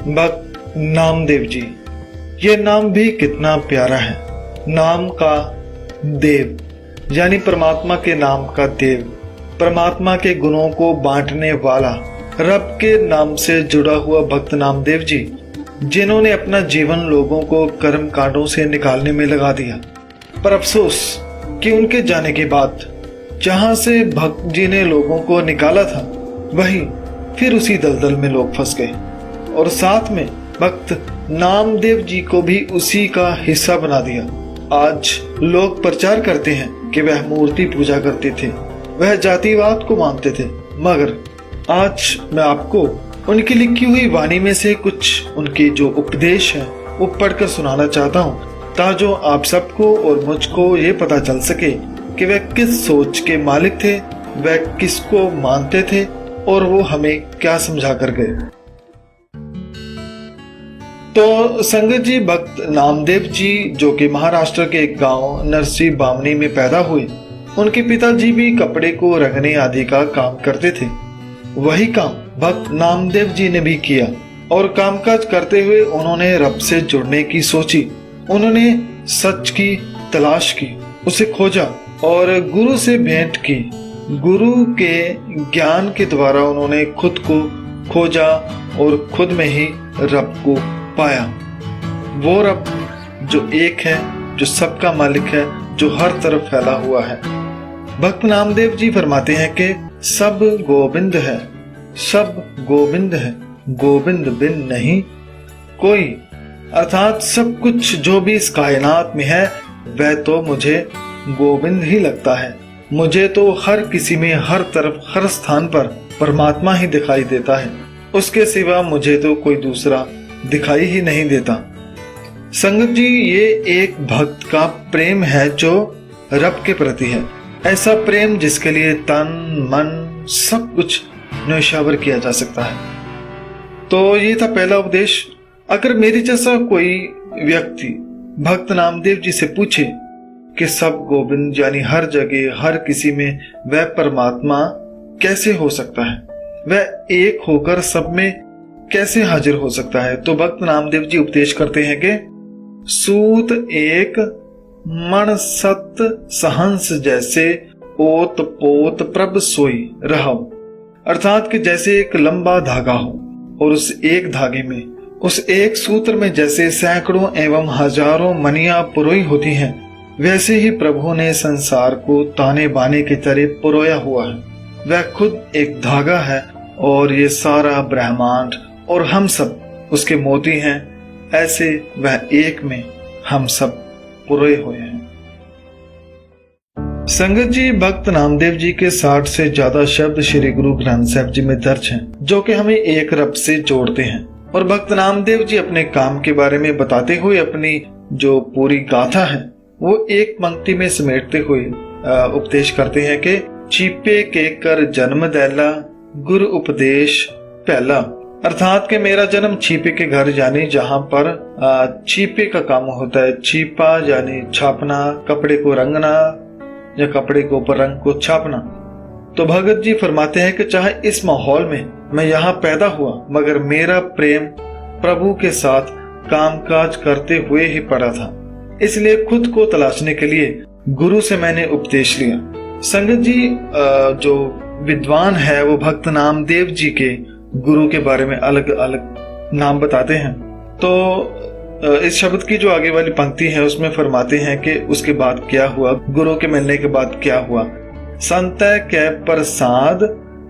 भक्त नामदेव जी। ये नाम भी कितना प्यारा है। नाम का देव यानी परमात्मा के नाम का देव, परमात्मा के गुणों को बांटने वाला, रब के नाम से जुड़ा हुआ भक्त नामदेव जी, जिन्होंने अपना जीवन लोगों को कर्म कांडों से निकालने में लगा दिया। पर अफसोस कि उनके जाने के बाद जहां से भक्त जी ने लोगों को निकाला था, वहीं फिर उसी दलदल में लोग फंस गए और साथ में भक्त नामदेव जी को भी उसी का हिस्सा बना दिया। आज लोग प्रचार करते हैं कि वह मूर्ति पूजा करते थे, वह जातिवाद को मानते थे, मगर आज मैं आपको उनकी लिखी हुई वाणी में से कुछ उनके जो उपदेश हैं वो पढ़कर सुनाना चाहता हूँ, ताकि आप सबको और मुझको ये पता चल सके कि वह किस सोच के मालिक थे, वह किसको मानते थे और वो हमें क्या समझा कर गए। तो संगत जी, भक्त नामदेव जी जो कि महाराष्ट्र के एक गांव नरसी बामनी में पैदा हुए, उनके पिताजी भी कपड़े को रंगने आदि का काम करते थे। वही काम भक्त नामदेव जी ने भी किया और कामकाज करते हुए उन्होंने रब से जुड़ने की सोची। उन्होंने सच की तलाश की, उसे खोजा और गुरु से भेंट की। गुरु के ज्ञान के द्वारा उन्होंने खुद को खोजा और खुद में ही रब को पाया। वो रब जो एक है, जो सबका मालिक है, जो हर तरफ फैला हुआ है। भक्त नामदेव जी फरमाते हैं कि सब गोविंद है, सब गोविंद है, गोविंद बिन नहीं कोई। अर्थात सब कुछ जो भी इस कायनात में है वह तो मुझे गोविंद ही लगता है। मुझे तो हर किसी में, हर तरफ, हर स्थान पर परमात्मा ही दिखाई देता है। उसके सिवा मुझे तो कोई दूसरा दिखाई ही नहीं देता। संगत जी, ये एक भक्त का प्रेम है जो रब के प्रति है। ऐसा प्रेम जिसके लिए तन मन सब कुछ न्यौछावर किया जा सकता है। तो ये था पहला उपदेश। अगर मेरी जैसा कोई व्यक्ति भक्त नामदेव जी से पूछे कि सब गोविंद यानी हर जगह, हर किसी में वह परमात्मा कैसे हो सकता है, वह एक होकर सब में कैसे हाजिर हो सकता है, तो भक्त नामदेव जी उपदेश करते हैं कि सूत एक मण सत सहंस जैसे ओत पोत प्रभ सोई रहो। अर्थात कि जैसे एक लंबा धागा हो और उस एक धागे में, उस एक सूत्र में जैसे सैकड़ों एवं हजारों मनिया पुरोई होती हैं, वैसे ही प्रभु ने संसार को ताने बाने की तरह पुरोया हुआ है। वह खुद एक धागा है और ये सारा ब्रह्मांड और हम सब उसके मोती हैं। ऐसे वह एक में हम सब पुरोए हुए हैं। संगत जी, भक्त नामदेव जी के 60 से ज्यादा शब्द श्री गुरु ग्रंथ साहिब जी में दर्ज हैं, जो कि हमें एक रब से जोड़ते हैं। और भक्त नामदेव जी अपने काम के बारे में बताते हुए अपनी जो पूरी गाथा है वो एक पंक्ति में समेटते हुए उपदेश करते हैं कि चीपे के कर जन्म दैला गुरु उपदेश पहला। अर्थात कि मेरा जन्म छीपे के घर यानी जहाँ पर छीपे का काम होता है। छीपा यानी छापना, कपड़े को रंगना या कपड़े के ऊपर रंग को छापना। तो भगत जी फरमाते हैं कि चाहे इस माहौल में मैं यहाँ पैदा हुआ, मगर मेरा प्रेम प्रभु के साथ कामकाज करते हुए ही पड़ा था। इसलिए खुद को तलाशने के लिए गुरु से मैंने उपदेश लिया। संगत जी, जो विद्वान है वो भक्त नामदेव जी के गुरु के बारे में अलग अलग नाम बताते हैं। तो इस शब्द की जो आगे वाली पंक्ति है उसमें फरमाते हैं कि उसके बाद क्या हुआ, गुरु के मिलने के बाद क्या हुआ। संत कै प्रसाद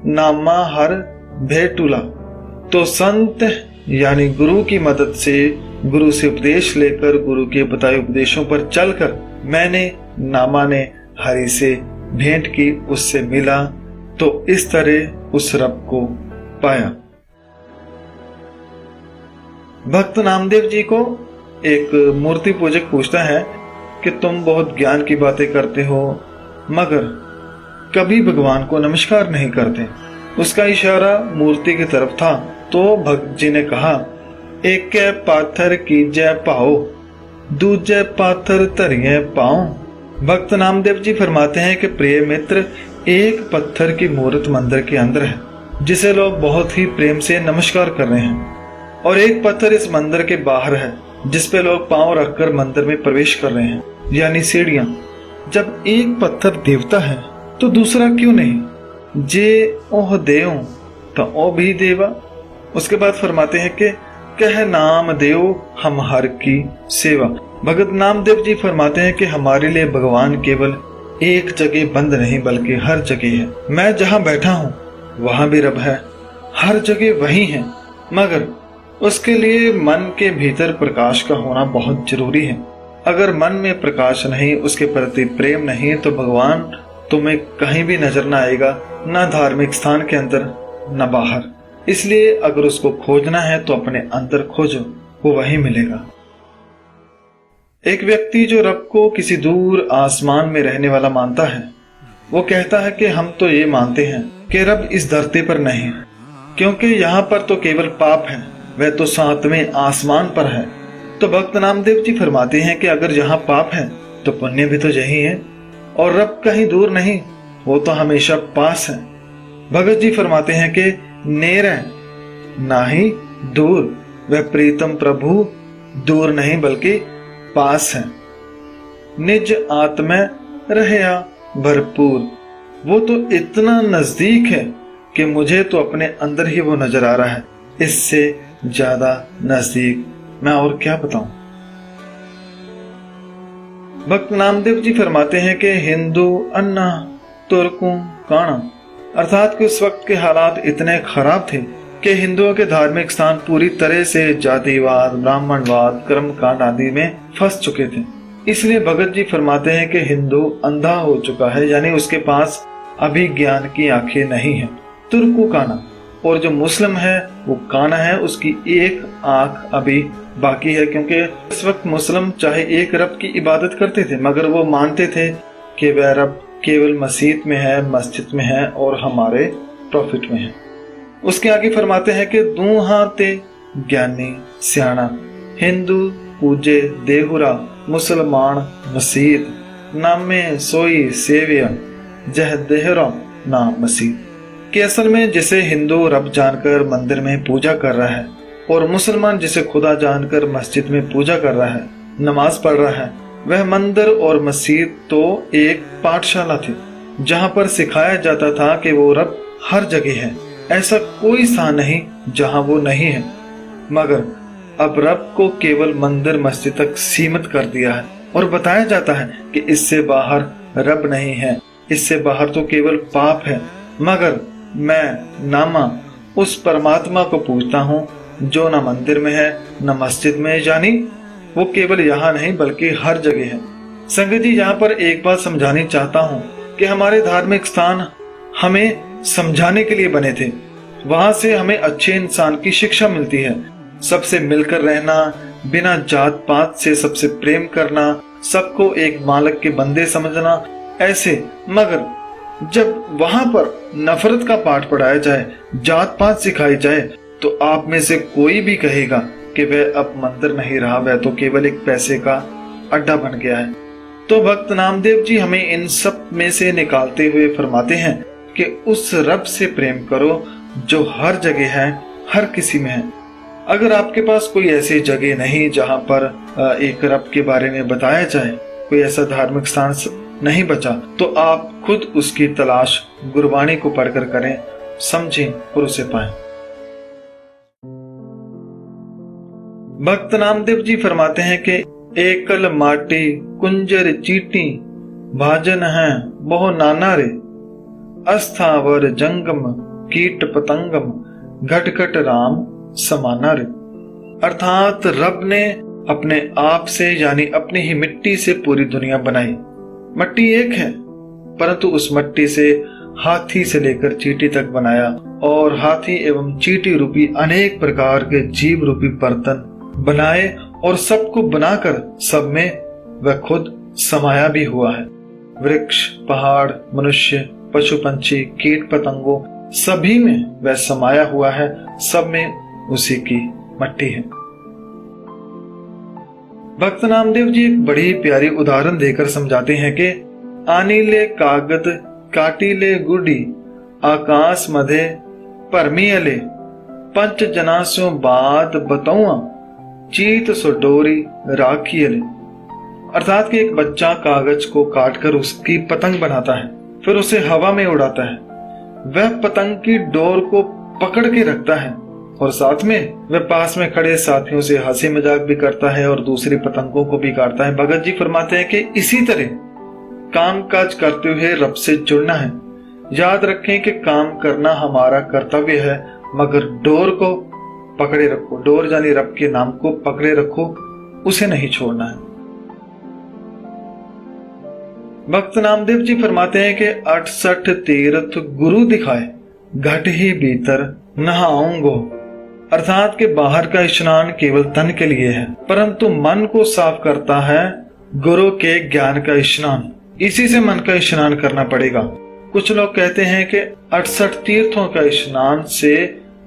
नामा हर भेटुला। तो संत यानी गुरु की मदद से, गुरु से उपदेश लेकर, गुरु के बताए उपदेशों पर चलकर मैंने, नामा ने हरि से भेंट की, उससे मिला, तो इस तरह उस रब को पाया। भक्त नामदेव जी को एक मूर्ति पूजक पूछता है कि तुम बहुत ज्ञान की बातें करते हो, मगर कभी भगवान को नमस्कार नहीं करते। उसका इशारा मूर्ति की तरफ था। तो भक्त जी ने कहा, एक पाथर कीजै पाओ, दूजे पाथर धरिए पाओ। भक्त नामदेव जी फरमाते हैं कि प्रिय मित्र, एक पत्थर की मूर्त मंदिर के अंदर है जिसे लोग बहुत ही प्रेम से नमस्कार कर रहे हैं। और एक पत्थर इस मंदिर के बाहर है जिस पे लोग पांव रखकर मंदिर में प्रवेश कर रहे हैं, यानी सीढ़ियां। जब एक पत्थर देवता है तो दूसरा क्यों नहीं? जे ओह देव तो ओ भी देवा। उसके बाद फरमाते हैं कि कह नाम देव हम हर की सेवा। भगत नामदेव जी फरमाते हैं कि हमारे लिए भगवान केवल एक जगह बंद नहीं बल्कि हर जगह है। मैं जहां बैठा हूं वहां भी रब है, हर जगह वही है, मगर उसके लिए मन के भीतर प्रकाश का होना बहुत जरूरी है। अगर मन में प्रकाश नहीं, उसके प्रति प्रेम नहीं, तो भगवान तुम्हें कहीं भी नजर ना आएगा, ना धार्मिक स्थान के अंदर न बाहर। इसलिए अगर उसको खोजना है तो अपने अंदर खोजो, वो वही मिलेगा। एक व्यक्ति जो रब को किसी दूर आसमान में रहने वाला मानता है, वो कहता है कि हम तो ये मानते हैं कि रब इस धरती पर नहीं है, क्योंकि यहाँ पर तो केवल पाप है, वह तो 7वें आसमान पर है। तो भक्त नामदेव जी फरमाते हैं कि अगर यहाँ पाप है तो पुण्य भी तो यही है, और रब कहीं दूर नहीं, वो तो हमेशा पास है। भगत जी फरमाते हैं कि नेर नाही दूर, वह प्रीतम प्रभु दूर नहीं बल्कि पास है। निज आत्मा रहया भरपूर, वो तो इतना नजदीक है कि मुझे तो अपने अंदर ही वो नजर आ रहा है। इससे ज्यादा नजदीक मैं और क्या बताऊं। भक्त नामदेव जी फरमाते हैं कि हिंदू अन्ना तुर्कू काना, अर्थात कि उस वक्त के हालात इतने खराब थे कि हिंदुओं के धार्मिक स्थान पूरी तरह से जातिवाद, ब्राह्मणवाद, कर्मकांड आदि में फंस चुके थे। इसलिए भगत जी फरमाते हैं कि हिंदू अंधा हो चुका है, यानी उसके पास अभी ज्ञान की आंखें नहीं है। तुर्कू काना, और जो मुस्लिम है वो काना है, उसकी एक आंख अभी बाकी है, क्योंकि इस वक्त मुस्लिम चाहे एक रब की इबादत करते थे, मगर वो मानते थे कि वह रब केवल मस्जिद में है, मस्जिद में है और हमारे प्रॉफिट में है। उसके आगे फरमाते हैं कि दूहा ते ज्ञानी सियाना, हिंदू पूजे देहुरा, मुसलमान मस्जिद, नामे सोई सेविया जह देहरा ना मस्जिद। कि असल में जिसे हिंदू रब जानकर मंदिर में पूजा कर रहा है और मुसलमान जिसे खुदा जानकर मस्जिद में पूजा कर रहा है, नमाज पढ़ रहा है, वह मंदिर और मस्जिद तो एक पाठशाला थी जहां पर सिखाया जाता था कि वो रब हर जगह है, ऐसा कोई स्थान नहीं जहां वो नहीं है। मगर अब रब को केवल मंदिर मस्जिद तक सीमित कर दिया है और बताया जाता है कि इससे बाहर रब नहीं है, इससे बाहर तो केवल पाप है। मगर मैं नामा उस परमात्मा को पूछता हूँ जो न मंदिर में है न मस्जिद में, यानी वो केवल यहाँ नहीं बल्कि हर जगह है। संगत जी, यहाँ पर एक बात समझानी चाहता हूँ कि हमारे धार्मिक स्थान हमें समझाने के लिए बने थे। वहां से हमें अच्छे इंसान की शिक्षा मिलती है, सबसे मिलकर रहना, बिना जात पात से सबसे प्रेम करना, सबको एक मालिक के बंदे समझना, ऐसे। मगर जब वहां पर नफरत का पाठ पढ़ाया जाए, जात पात सिखाई जाए, तो आप में से कोई भी कहेगा कि वह अब मंदिर नहीं रहा, वह तो केवल एक पैसे का अड्डा बन गया है। तो भक्त नामदेव जी हमें इन सब में से निकालते हुए फरमाते हैं कि उस रब से प्रेम करो जो हर जगह है, हर किसी में है। अगर आपके पास कोई ऐसी जगह नहीं जहां पर एक रब के बारे में बताया जाए, कोई ऐसा धार्मिक स्थान नहीं बचा, तो आप खुद उसकी तलाश गुरबाणी को पढ़कर करें, समझें और उसे पाएं। भक्त नामदेव जी फरमाते हैं कि एकल माटी कुंजर चीटी भाजन है बहु नाना रे, अस्थावर जंगम कीट पतंगम घट घट राम समाना रे। अर्थात रब ने अपने आप से यानी अपनी ही मिट्टी से पूरी दुनिया बनाई। मिट्टी एक है, परंतु उस मिट्टी से हाथी से लेकर चींटी तक बनाया, और हाथी एवं चींटी रूपी अनेक प्रकार के जीव रूपी बर्तन बनाए, और सबको बनाकर सब में वह खुद समाया भी हुआ है। वृक्ष, पहाड़, मनुष्य, पशु पंछी, कीट पतंगों, सभी में वह समाया हुआ है, सब में उसी की मिट्टी है। भक्त नामदेव जी एक बड़ी प्यारी उदाहरण देकर समझाते हैं कि आनीले कागद काटीले गुडी आकाश मधे परमियले 5 जना स्यों बात बताऊं चीत सो डोरी राखी ले। अर्थात कि एक बच्चा कागज को काटकर उसकी पतंग बनाता है, फिर उसे हवा में उड़ाता है। वह पतंग की डोर को पकड़ के रखता है और साथ में वह पास में खड़े साथियों से हंसी मजाक भी करता है और दूसरी पतंगों को भी काटता है। भगत जी फरमाते हैं कि इसी तरह काम काज करते हुए रब से जुड़ना है। याद रखें कि काम करना हमारा कर्तव्य है, मगर डोर को पकड़े रखो। डोर यानी रब के नाम को पकड़े रखो, उसे नहीं छोड़ना है। भक्त नामदेव जी फरमाते हैं कि 68 तीर्थ गुरु दिखाए, घट ही भीतर नहाऊंगो। अर्थात के बाहर का स्नान केवल तन के लिए है, परंतु मन को साफ करता है गुरु के ज्ञान का स्नान। इसी से मन का स्नान करना पड़ेगा। कुछ लोग कहते हैं कि 68 तीर्थों का स्नान से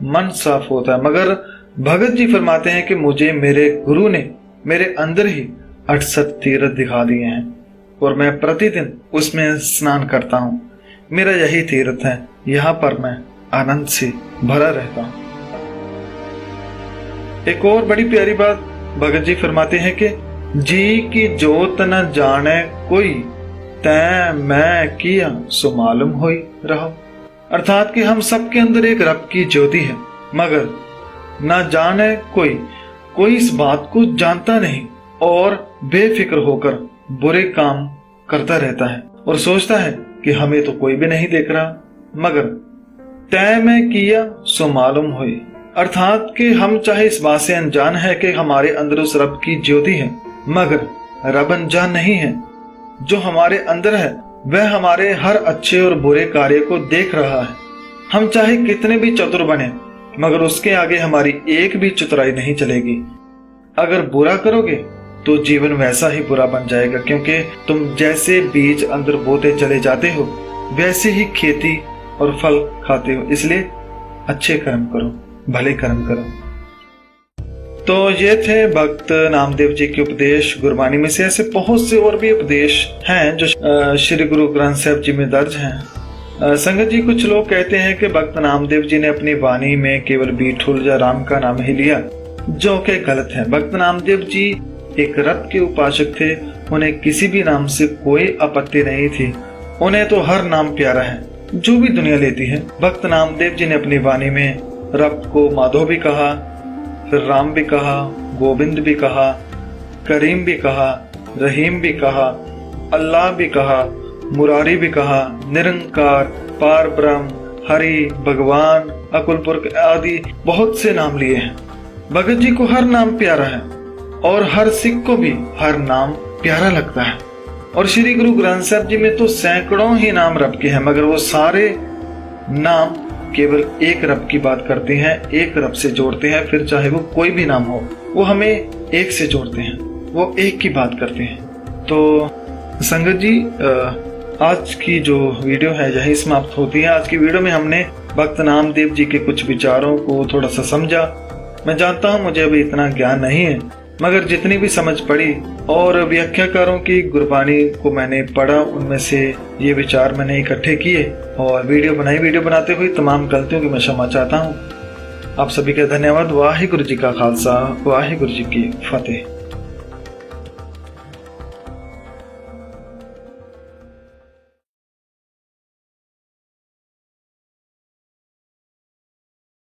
मन साफ होता है, मगर भगत जी फरमाते हैं कि मुझे मेरे गुरु ने मेरे अंदर ही 68 तीर्थ दिखा दिए हैं और मैं प्रतिदिन उसमें स्नान करता हूँ। मेरा यही तीर्थ है, यहाँ पर मैं आनंद से भरा रहता हूँ। एक और बड़ी प्यारी बात भगत जी फरमाते हैं कि जी की जोत न जाने कोई, तै मैं किया सो मालूम होई रहो। अर्थात कि हम सबके अंदर एक रब की ज्योति है, मगर ना जाने कोई इस बात को जानता नहीं और बेफिक्र होकर बुरे काम करता रहता है और सोचता है कि हमें तो कोई भी नहीं देख रहा। मगर तय में किया सो मालूम हुई, अर्थात कि हम चाहे इस बात से अनजान है कि हमारे अंदर उस रब की ज्योति है, मगर रब अनजान नहीं है। जो हमारे अंदर है वह हमारे हर अच्छे और बुरे कार्य को देख रहा है। हम चाहे कितने भी चतुर बने, मगर उसके आगे हमारी एक भी चतुराई नहीं चलेगी। अगर बुरा करोगे तो जीवन वैसा ही बुरा बन जाएगा, क्योंकि तुम जैसे बीज अंदर बोते चले जाते हो वैसे ही खेती और फल खाते हो। इसलिए अच्छे कर्म करो, भले कर्म करो। तो ये थे भक्त नामदेव जी के उपदेश गुरबानी में से। ऐसे बहुत से और भी उपदेश हैं जो श्री गुरु ग्रंथ साहिब जी में दर्ज हैं। संगत जी, कुछ लोग कहते हैं कि भक्त नामदेव जी ने अपनी वाणी में केवल बीठुल या राम का नाम ही लिया, जो कि गलत है। भक्त नामदेव जी एक रब के उपासक थे, उन्हें किसी भी नाम से कोई आपत्ति नहीं थी। उन्हें तो हर नाम प्यारा है जो भी दुनिया लेती है। भक्त नामदेव जी ने अपनी वाणी में रब को माधव भी कहा, फिर राम भी कहा, गोविंद भी कहा, करीम भी कहा, रहीम भी कहा, अल्लाह भी कहा, मुरारी भी कहा, निरंकार, पार ब्रह्म, हरि, भगवान, अकुल पुरख आदि बहुत से नाम लिए हैं। भगत जी को हर नाम प्यारा है और हर सिख को भी हर नाम प्यारा लगता है। और श्री गुरु ग्रंथ साहिब जी में तो सैकड़ों ही नाम रब के हैं, मगर वो सारे नाम केवल एक रब की बात करते हैं, एक रब से जोड़ते हैं। फिर चाहे वो कोई भी नाम हो, वो हमें एक से जोड़ते हैं, वो एक की बात करते हैं। तो संगत जी, आज की जो वीडियो है यही समाप्त होती है। आज की वीडियो में हमने भक्त नामदेव जी के कुछ विचारों को थोड़ा सा समझा। मैं जानता हूँ मुझे अभी इतना ज्ञान नहीं है, मगर जितनी भी समझ पड़ी और व्याख्याकारों की गुरबानी को मैंने पढ़ा, उनमें से ये विचार मैंने इकट्ठे किए और वीडियो बनाई। वीडियो बनाते हुए तमाम गलतियों की मैं क्षमा चाहता हूँ। आप सभी का धन्यवाद। वाहिगुरु जी का खालसा, वाहिगुरु जी की फतेह।